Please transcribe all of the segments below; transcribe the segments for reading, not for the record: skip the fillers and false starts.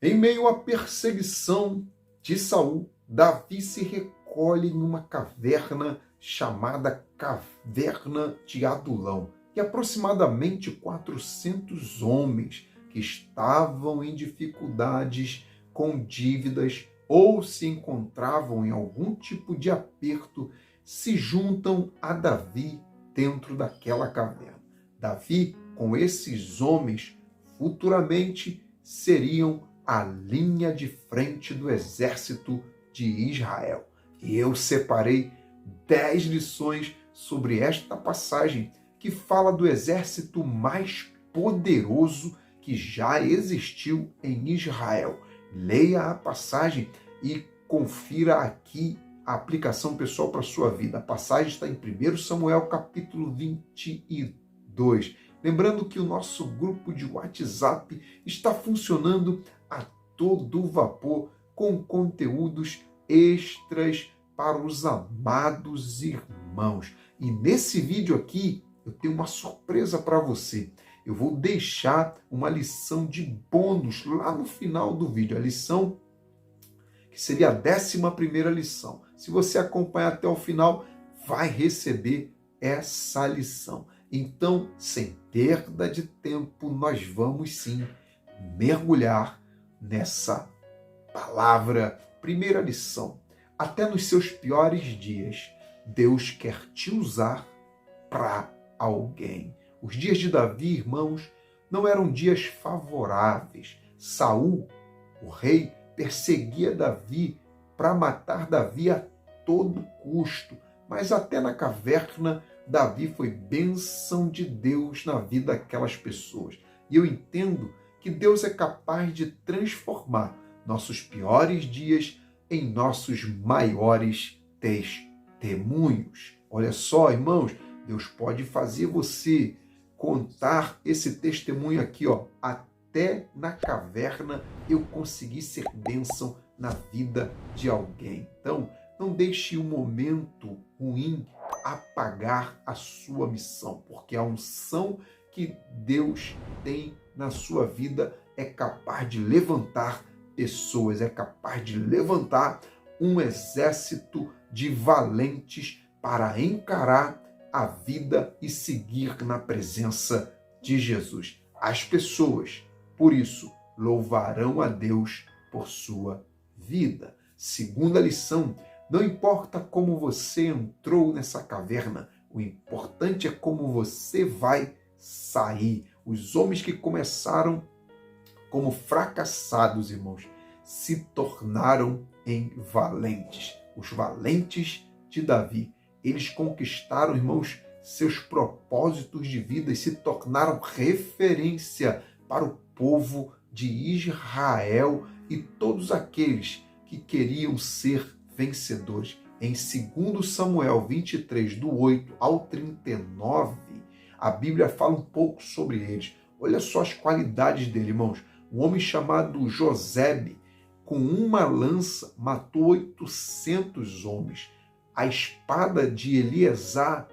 Em meio à perseguição de Saul, Davi se recolhe em uma caverna chamada Caverna de Adulão. E aproximadamente 400 homens que estavam em dificuldades, com dívidas ou se encontravam em algum tipo de aperto, se juntam a Davi dentro daquela caverna. Davi, com esses homens, futuramente seriam a linha de frente do exército de Israel. E eu separei 10 lições sobre esta passagem que fala do exército mais poderoso que já existiu em Israel. Leia a passagem e confira aqui a aplicação pessoal para a sua vida. A passagem está em 1 Samuel capítulo 22. Lembrando que o nosso grupo de WhatsApp está funcionando a todo vapor com conteúdos extras para os amados irmãos. E nesse vídeo aqui eu tenho uma surpresa para você. Eu vou deixar uma lição de bônus lá no final do vídeo. A lição que seria a 11ª lição. Se você acompanhar até o final, vai receber essa lição. Então, sem perda de tempo, nós vamos sim mergulhar nessa palavra. Primeira lição. Até nos seus piores dias, Deus quer te usar para alguém. Os dias de Davi, irmãos, não eram dias favoráveis. Saul, o rei, perseguia Davi para matar Davi a todo custo. Mas até na caverna, Davi foi bênção de Deus na vida daquelas pessoas. E eu entendo que Deus é capaz de transformar nossos piores dias em nossos maiores testemunhos. Olha só, irmãos, Deus pode fazer você contar esse testemunho aqui, ó. Até na caverna eu consegui ser bênção na vida de alguém. Então, não deixe um momento ruim apagar a sua missão, porque a unção que Deus tem na sua vida é capaz de levantar pessoas, é capaz de levantar um exército de valentes para encarar a vida e seguir na presença de Jesus. As pessoas, por isso, louvarão a Deus por sua vida. Segunda lição, não importa como você entrou nessa caverna, o importante é como você vai sair. Os homens que começaram como fracassados, irmãos, se tornaram em valentes. Os valentes de Davi, eles conquistaram, irmãos, seus propósitos de vida e se tornaram referência para o povo de Israel e todos aqueles que queriam ser vencedores. Em 2 Samuel 23, do 8 ao 39, a Bíblia fala um pouco sobre eles. Olha só as qualidades dele, irmãos. Um homem chamado Josebe, com uma lança, matou 800 homens. A espada de Eliezer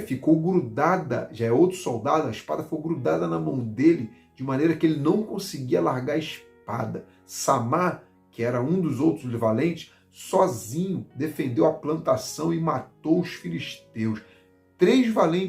ficou grudada, já é outro soldado, a espada foi grudada na mão dele, de maneira que ele não conseguia largar a espada. Samá, que era um dos outros valentes, sozinho defendeu a plantação e matou os filisteus.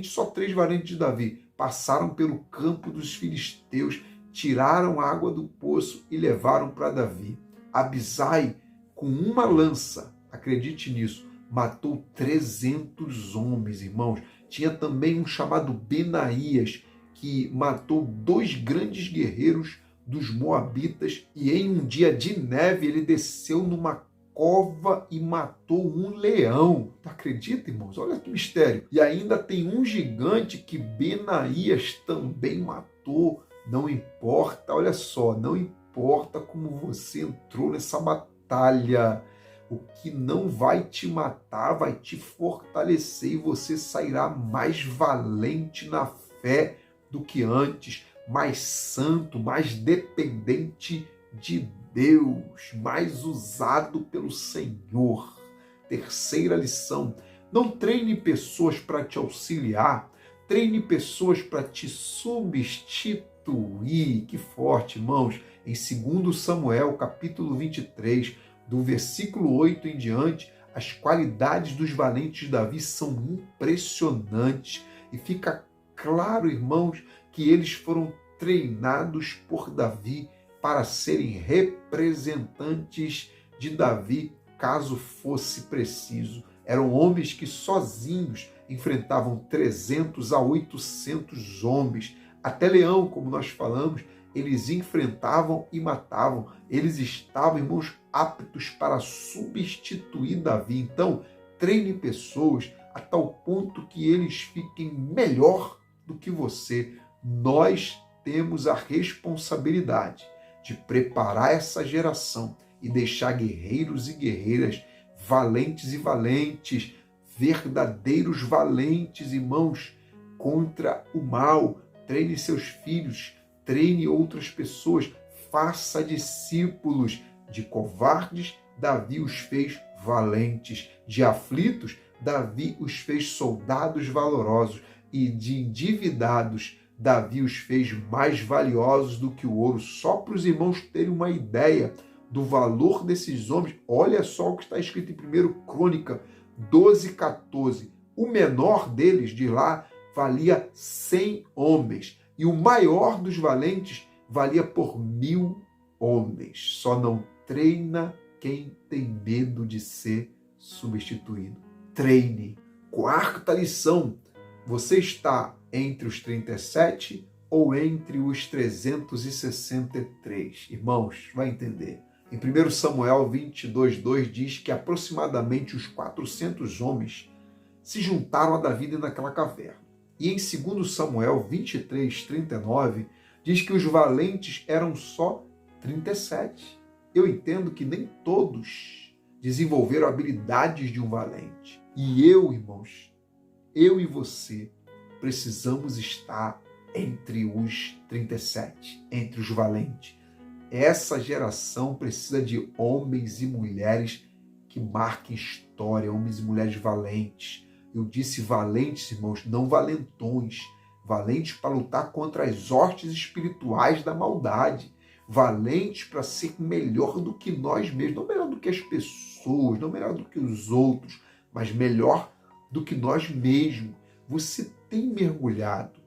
Só três valentes de Davi passaram pelo campo dos filisteus, tiraram a água do poço e levaram para Davi. Abisai, com uma lança, acredite nisso, matou 300 homens, irmãos. Tinha também um chamado Benaías, que matou 2 grandes guerreiros dos Moabitas, e em um dia de neve ele desceu numa cova e matou um leão. Tu acredita, irmãos? Olha que mistério. E ainda tem um gigante que Benaías também matou. Não importa, olha só, não importa como você entrou nessa batalha. O que não vai te matar vai te fortalecer e você sairá mais valente na fé do que antes, mais santo, mais dependente de Deus, mais usado pelo Senhor. Terceira lição, não treine pessoas para te auxiliar, treine pessoas para te substituir. constituir. Que forte, irmãos. Em 2 Samuel, capítulo 23, do versículo 8 em diante, as qualidades dos valentes de Davi são impressionantes. E fica claro, irmãos, que eles foram treinados por Davi para serem representantes de Davi, caso fosse preciso. Eram homens que sozinhos enfrentavam 300 a 800 homens. Até leão, como nós falamos, eles enfrentavam e matavam. Eles estavam, irmãos, aptos para substituir Davi. Então, treine pessoas a tal ponto que eles fiquem melhor do que você. Nós temos a responsabilidade de preparar essa geração e deixar guerreiros e guerreiras valentes e valentes, verdadeiros valentes, irmãos, contra o mal. Treine seus filhos, treine outras pessoas, faça discípulos. De covardes, Davi os fez valentes. De aflitos, Davi os fez soldados valorosos. E de endividados, Davi os fez mais valiosos do que o ouro. Só para os irmãos terem uma ideia do valor desses homens, olha só o que está escrito em 1 Crônica 12:14. O menor deles, de lá, valia 100 homens. E o maior dos valentes valia por 1000 homens. Só não treina quem tem medo de ser substituído. Treine. Quarta lição. Você está entre os 37 ou entre os 363? Irmãos, vai entender. Em 1 Samuel 22:2 diz que aproximadamente os 400 homens se juntaram a Davi naquela caverna. E em 2 Samuel 23:39 diz que os valentes eram só 37. Eu entendo que nem todos desenvolveram habilidades de um valente. E eu, irmãos, eu e você precisamos estar entre os 37, entre os valentes. Essa geração precisa de homens e mulheres que marquem história, homens e mulheres valentes. Eu disse valentes, irmãos, não valentões. Valentes para lutar contra as hostes espirituais da maldade. Valentes para ser melhor do que nós mesmos. Não melhor do que as pessoas, não melhor do que os outros, mas melhor do que nós mesmos. Você tem mergulhado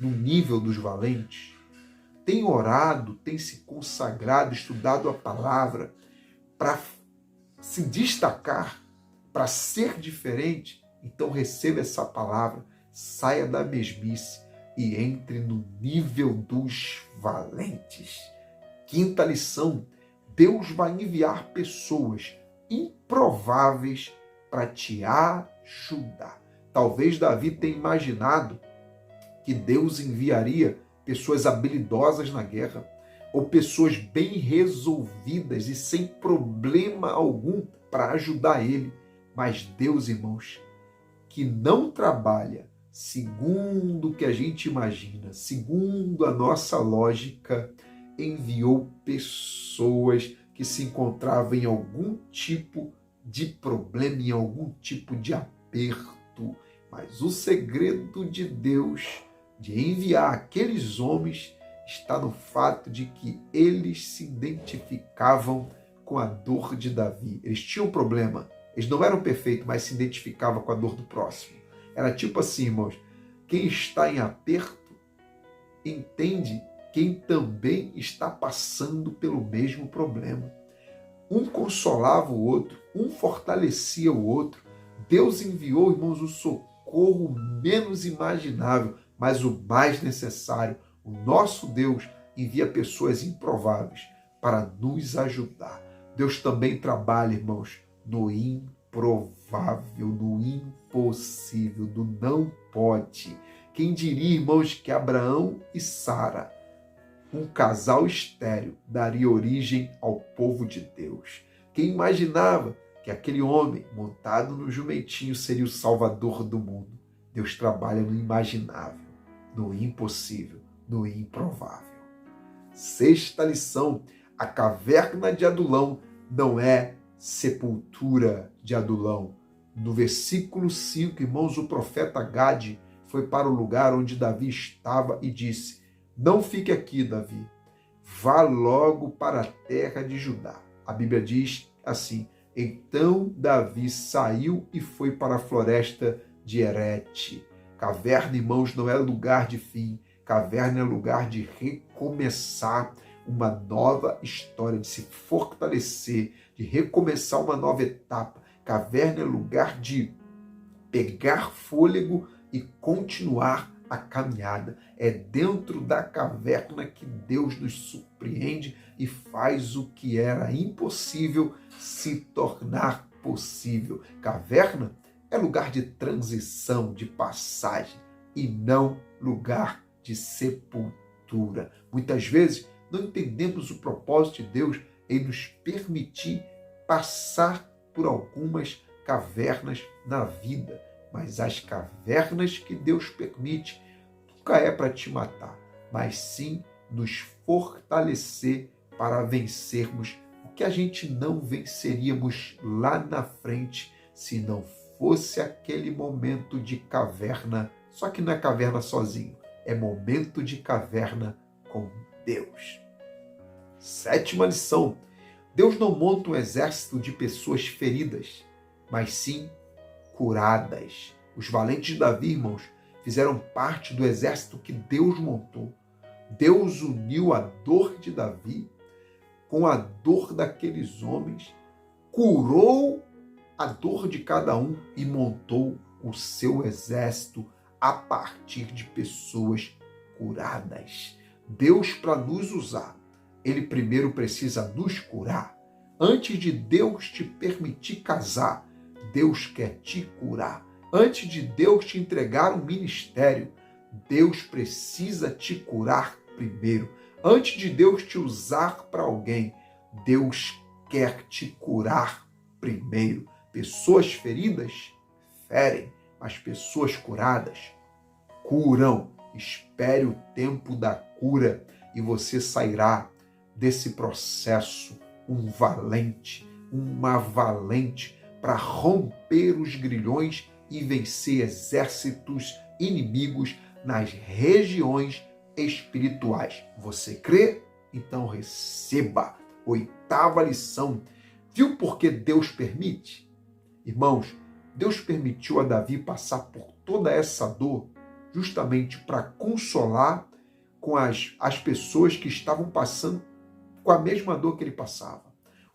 no nível dos valentes? Tem orado, tem se consagrado, estudado a palavra para se destacar, para ser diferente? Então receba essa palavra, saia da mesmice e entre no nível dos valentes. Quinta lição, Deus vai enviar pessoas improváveis para te ajudar. Talvez Davi tenha imaginado que Deus enviaria pessoas habilidosas na guerra, ou pessoas bem resolvidas e sem problema algum para ajudar ele. Mas Deus, irmãos, que não trabalha segundo o que a gente imagina, segundo a nossa lógica, enviou pessoas que se encontravam em algum tipo de problema, em algum tipo de aperto. Mas o segredo de Deus de enviar aqueles homens está no fato de que eles se identificavam com a dor de Davi. Eles tinham um problema, eles não eram perfeitos, mas se identificavam com a dor do próximo. Era tipo assim, irmãos, quem está em aperto entende quem também está passando pelo mesmo problema. Um consolava o outro, um fortalecia o outro. Deus enviou, irmãos, o socorro menos imaginável, mas o mais necessário. O nosso Deus envia pessoas improváveis para nos ajudar. Deus também trabalha, irmãos, no improvável, no impossível, do não pode. Quem diria, irmãos, que Abraão e Sara, um casal estéril, daria origem ao povo de Deus? Quem imaginava que aquele homem montado no jumentinho seria o salvador do mundo? Deus trabalha no imaginável, no impossível, no improvável. Sexta lição, a caverna de Adulão não é sepultura de Adulão. No versículo 5, irmãos, o profeta Gade foi para o lugar onde Davi estava e disse: Não fique aqui, Davi. Vá logo para a terra de Judá. A Bíblia diz assim: então Davi saiu e foi para a floresta de Herete. Caverna, irmãos, não é lugar de fim. Caverna é lugar de recomeçar uma nova história, de se fortalecer, de recomeçar uma nova etapa. Caverna é lugar de pegar fôlego e continuar a caminhada. É dentro da caverna que Deus nos surpreende e faz o que era impossível se tornar possível. Caverna é lugar de transição, de passagem, e não lugar de sepultura. Muitas vezes não entendemos o propósito de Deus em nos permitir passar por algumas cavernas na vida, mas as cavernas que Deus permite nunca é para te matar, mas sim nos fortalecer para vencermos o que a gente não venceríamos lá na frente se não fosse aquele momento de caverna. Só que não é caverna sozinho, é momento de caverna com Deus. 7ª lição: Deus não monta um exército de pessoas feridas, mas sim curadas. Os valentes de Davi, irmãos, fizeram parte do exército que Deus montou. Deus uniu a dor de Davi com a dor daqueles homens, curou a dor de cada um e montou o seu exército a partir de pessoas curadas. Deus, para nos usar, Ele primeiro precisa nos curar. Antes de Deus te permitir casar, Deus quer te curar. Antes de Deus te entregar um ministério, Deus precisa te curar primeiro. Antes de Deus te usar para alguém, Deus quer te curar primeiro. Pessoas feridas ferem, mas pessoas curadas curam. Espere o tempo da cura e você sairá desse processo um valente, uma valente para romper os grilhões e vencer exércitos inimigos nas regiões espirituais. Você crê? Então receba. 8ª lição. Viu por que Deus permite? Irmãos, Deus permitiu a Davi passar por toda essa dor justamente para consolar com as pessoas que estavam passando com a mesma dor que ele passava.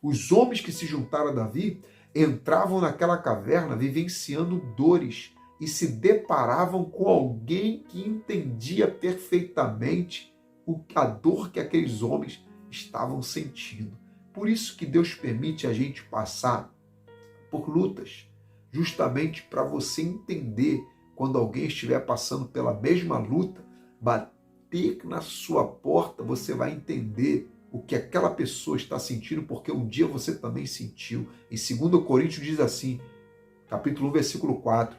Os homens que se juntaram a Davi entravam naquela caverna vivenciando dores e se deparavam com alguém que entendia perfeitamente a dor que aqueles homens estavam sentindo. Por isso que Deus permite a gente passar por lutas, justamente para você entender quando alguém estiver passando pela mesma luta, bater na sua porta, você vai entender o que aquela pessoa está sentindo, porque um dia você também sentiu. Em 2 Coríntios diz assim, capítulo 1, versículo 4,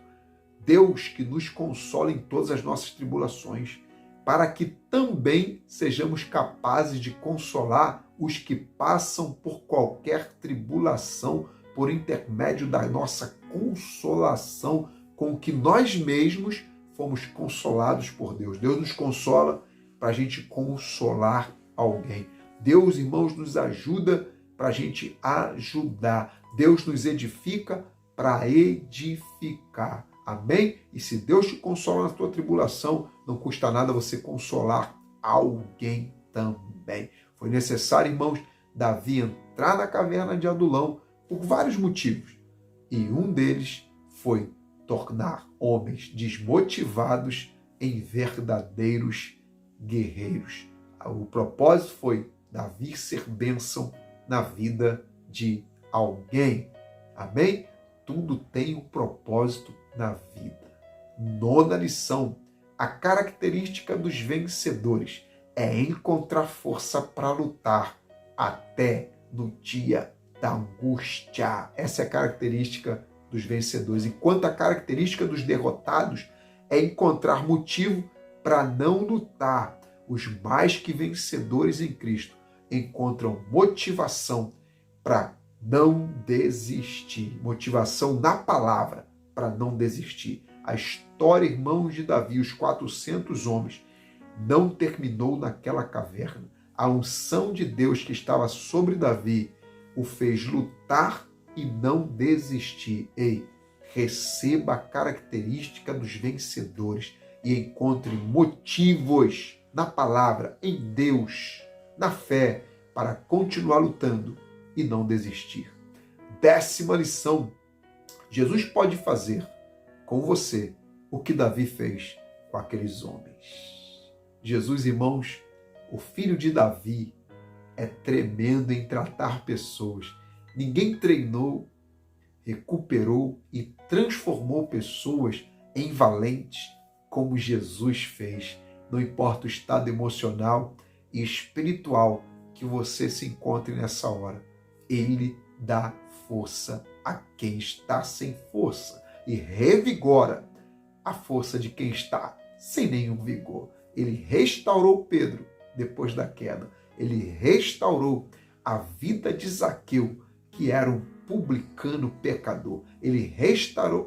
Deus que nos consola em todas as nossas tribulações, para que também sejamos capazes de consolar os que passam por qualquer tribulação, por intermédio da nossa consolação, com que nós mesmos fomos consolados por Deus. Deus nos consola para a gente consolar alguém. Deus, irmãos, nos ajuda para a gente ajudar. Deus nos edifica para edificar. Amém? E se Deus te consola na tua tribulação, não custa nada você consolar alguém também. Foi necessário, irmãos, Davi entrar na caverna de Adulão por vários motivos. E um deles foi tornar homens desmotivados em verdadeiros guerreiros. O propósito foi Davi ser bênção na vida de alguém. Amém? Tudo tem um propósito na vida. 9ª lição. A característica dos vencedores é encontrar força para lutar até no dia da angústia. Essa é a característica dos vencedores. Enquanto a característica dos derrotados é encontrar motivo para não lutar. Os mais que vencedores em Cristo encontram motivação para não desistir. Motivação na palavra para não desistir. A história, irmãos de Davi, os 400 homens, não terminou naquela caverna. A unção de Deus que estava sobre Davi o fez lutar e não desistir. Ei, receba a característica dos vencedores e encontre motivos na palavra, em Deus, na fé, para continuar lutando e não desistir. 10ª lição: Jesus pode fazer com você o que Davi fez com aqueles homens. Jesus, irmãos, o filho de Davi, é tremendo em tratar pessoas. Ninguém treinou, recuperou e transformou pessoas em valentes como Jesus fez. Não importa o estado emocional e espiritual que você se encontre nessa hora, Ele dá força a quem está sem força e revigora a força de quem está sem nenhum vigor. Ele restaurou Pedro depois da queda. Ele restaurou a vida de Zaqueu, que era um publicano pecador. Ele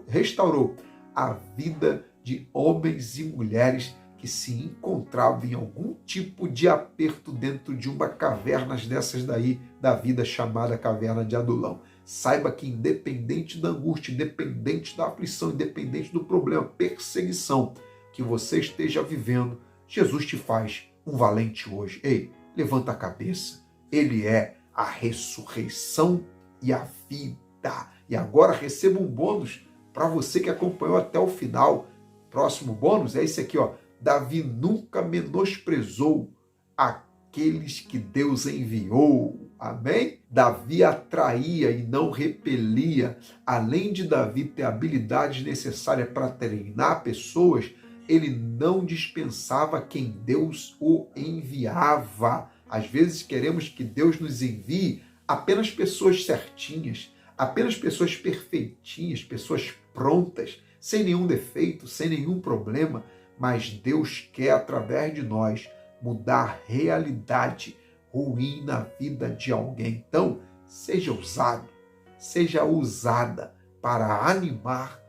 restaurou a vida de homens e mulheres que se encontravam em algum tipo de aperto dentro de uma caverna dessas daí da vida chamada caverna de Adulão. Saiba que independente da angústia, independente da aflição, independente do problema, perseguição que você esteja vivendo, Jesus te faz um valente hoje. Ei, levanta a cabeça. Ele é a ressurreição e a vida. E agora receba um bônus para você que acompanhou até o final. Próximo bônus é esse aqui, ó. Davi nunca menosprezou aqueles que Deus enviou. Amém? Davi atraía e não repelia. Além de Davi ter habilidades necessárias para treinar pessoas, ele não dispensava quem Deus o enviava. Às vezes queremos que Deus nos envie apenas pessoas certinhas, apenas pessoas perfeitinhas, pessoas prontas, sem nenhum defeito, sem nenhum problema, mas Deus quer, através de nós, mudar a realidade ruim na vida de alguém. Então, seja ousado, seja ousada para animar,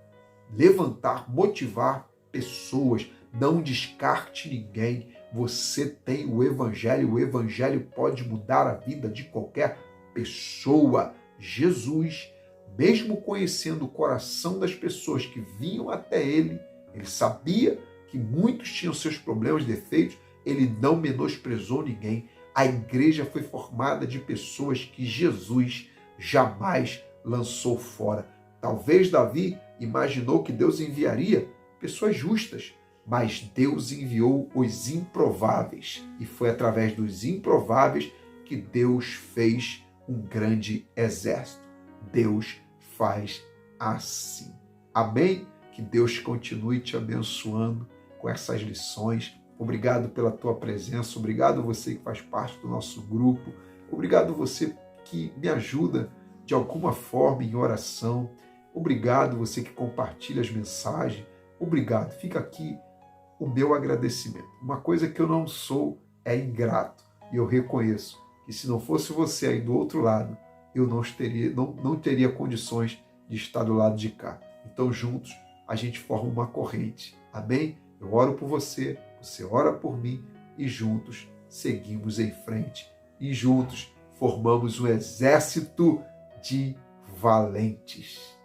levantar, motivar pessoas. Não descarte ninguém. Você tem o Evangelho pode mudar a vida de qualquer pessoa. Jesus, mesmo conhecendo o coração das pessoas que vinham até ele sabia que muitos tinham seus problemas, defeitos, ele não menosprezou ninguém. A igreja foi formada de pessoas que Jesus jamais lançou fora. Talvez Davi imaginou que Deus enviaria pessoas justas, mas Deus enviou os improváveis. E foi através dos improváveis que Deus fez um grande exército. Deus faz assim. Amém? Que Deus continue te abençoando com essas lições. Obrigado pela tua presença. Obrigado você que faz parte do nosso grupo. Obrigado você que me ajuda de alguma forma em oração. Obrigado você que compartilha as mensagens. Obrigado. Fica aqui o meu agradecimento. Uma coisa que eu não sou é ingrato. E eu reconheço que se não fosse você aí do outro lado, eu não teria condições de estar do lado de cá. Então, juntos, a gente forma uma corrente. Amém? Eu oro por você, você ora por mim e juntos seguimos em frente. E juntos formamos um exército de valentes.